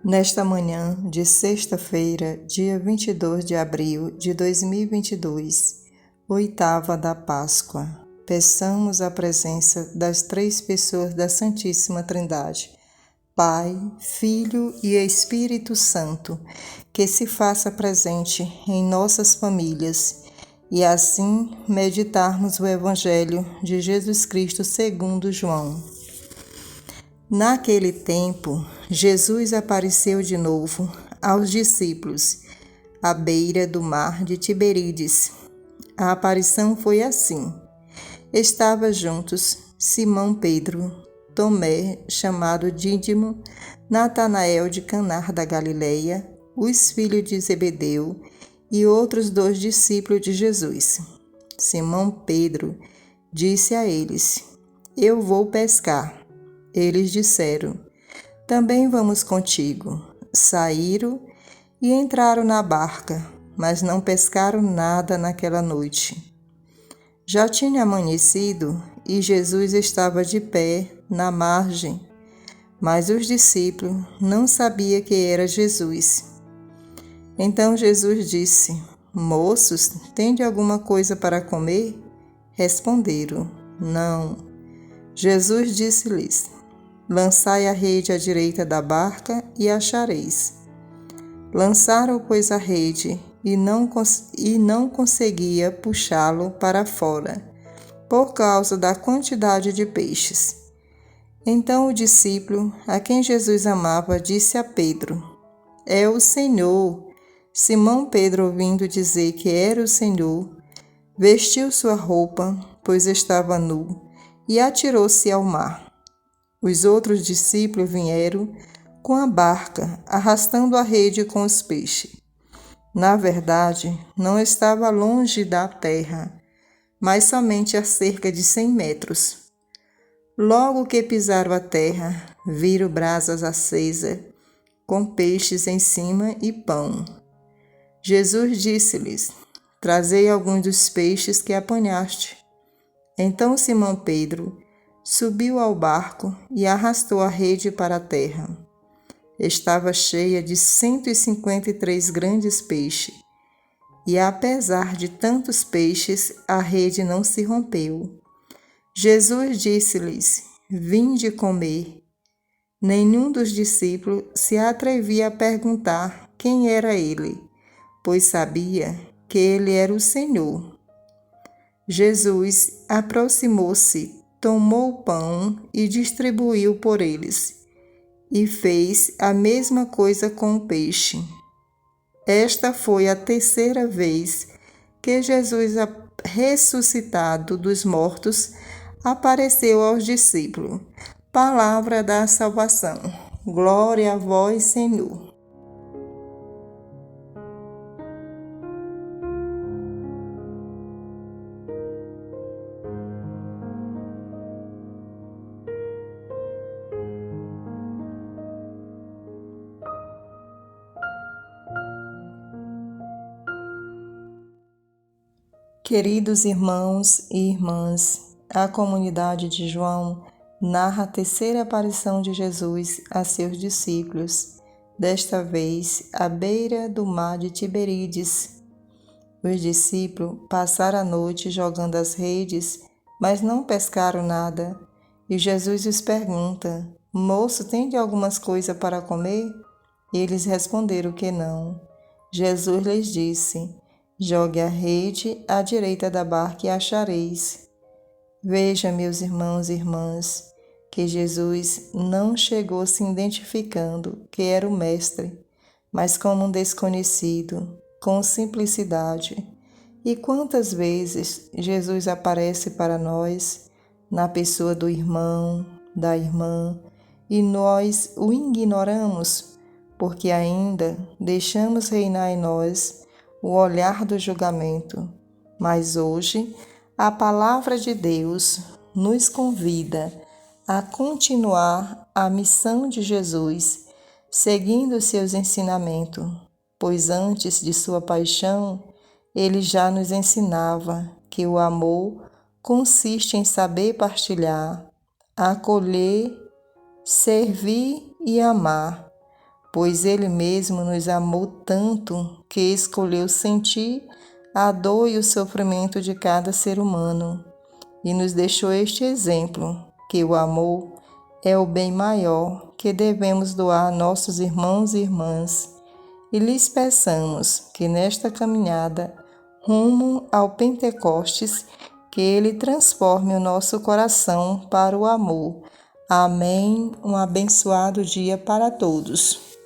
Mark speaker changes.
Speaker 1: Nesta manhã de sexta-feira, dia 22 de abril de 2022, oitava da Páscoa, peçamos a presença das três pessoas da Santíssima Trindade, Pai, Filho e Espírito Santo, que se faça presente em nossas famílias e assim meditarmos o Evangelho de Jesus Cristo segundo João. Naquele tempo, Jesus apareceu de novo aos discípulos, à beira do mar de Tiberíades. A aparição foi assim. Estavam juntos Simão Pedro, Tomé, chamado Dídimo, Natanael de Caná da Galileia, os filhos de Zebedeu e outros 2 discípulos de Jesus. Simão Pedro disse a eles: Eu vou pescar. Eles disseram: Também vamos contigo. Saíram e entraram na barca, mas não pescaram nada naquela noite. Já tinha amanhecido e Jesus estava de pé na margem, mas os discípulos não sabiam que era Jesus. Então Jesus disse: Moços, tende alguma coisa para comer? Responderam: Não. Jesus disse-lhes: Lançai a rede à direita da barca e achareis. Lançaram, pois, a rede e não conseguia puxá-lo para fora, por causa da quantidade de peixes. Então o discípulo, a quem Jesus amava, disse a Pedro: É o Senhor. Simão Pedro, ouvindo dizer que era o Senhor, vestiu sua roupa, pois estava nu, e atirou-se ao mar. Os outros discípulos vieram com a barca, arrastando a rede com os peixes. Na verdade, não estava longe da terra, mas somente a cerca de 100 metros. Logo que pisaram a terra, viram brasas acesas, com peixes em cima e pão. Jesus disse-lhes: Trazei alguns dos peixes que apanhaste. Então Simão Pedro subiu ao barco e arrastou a rede para a terra. Estava cheia de 153 grandes peixes, e apesar de tantos peixes, a rede não se rompeu. Jesus disse-lhes: Vinde comer. Nenhum dos discípulos se atrevia a perguntar quem era ele, pois sabia que ele era o Senhor. Jesus aproximou-se, tomou o pão e distribuiu por eles, e fez a mesma coisa com o peixe. Esta foi a terceira vez que Jesus, ressuscitado dos mortos, apareceu aos discípulos. Palavra da salvação. Glória a vós, Senhor. Queridos irmãos e irmãs, a comunidade de João narra a terceira aparição de Jesus a seus discípulos, desta vez à beira do mar de Tiberíades. Os discípulos passaram a noite jogando as redes, mas não pescaram nada. E Jesus lhes pergunta: Moço, tende algumas coisas para comer? E eles responderam que não. Jesus lhes disse: Jogue a rede à direita da barca e achareis. Veja, meus irmãos e irmãs, que Jesus não chegou se identificando que era o Mestre, mas como um desconhecido, com simplicidade. E quantas vezes Jesus aparece para nós, na pessoa do irmão, da irmã, e nós o ignoramos, porque ainda deixamos reinar em nós o olhar do julgamento. Mas hoje, a palavra de Deus nos convida a continuar a missão de Jesus, seguindo seus ensinamentos, pois antes de sua paixão, ele já nos ensinava que o amor consiste em saber partilhar, acolher, servir e amar, pois Ele mesmo nos amou tanto que escolheu sentir a dor e o sofrimento de cada ser humano e nos deixou este exemplo, que o amor é o bem maior que devemos doar a nossos irmãos e irmãs, e lhes peçamos que nesta caminhada rumo ao Pentecostes, que Ele transforme o nosso coração para o amor. Amém. Um abençoado dia para todos.